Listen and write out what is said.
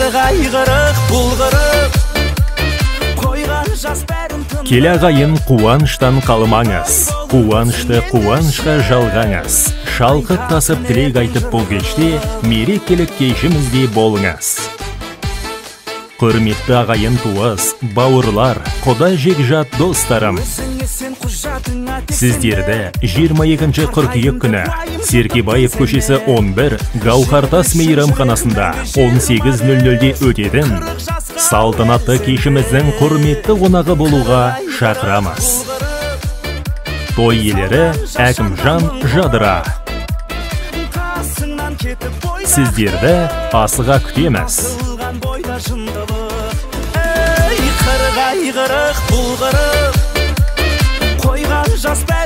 қырық бұлғырық қойған жас бәрін тын. Келе ағайын қуаныштан қалмаңыз, қуанышты қуанышқа жалғаңыз. Шалқып тасып тілек айтып бұл кеште мерекелік кешімізде болыңыз. Құрметті ағайын туыс, бауырлар, құда жекжат достарым. Сіздерді 22 қыркүйек күні Серкебаев көшесі 11 Гаухартас мейрамханасында 18:00-де өтетін салтанатты кешіміздің құрметті қонағы болуға шақырамыз. Той иелері Әкімжан Жадыра. Сіздерді асыға күтеміз. Қырық бұлғырық қойған жас бәрін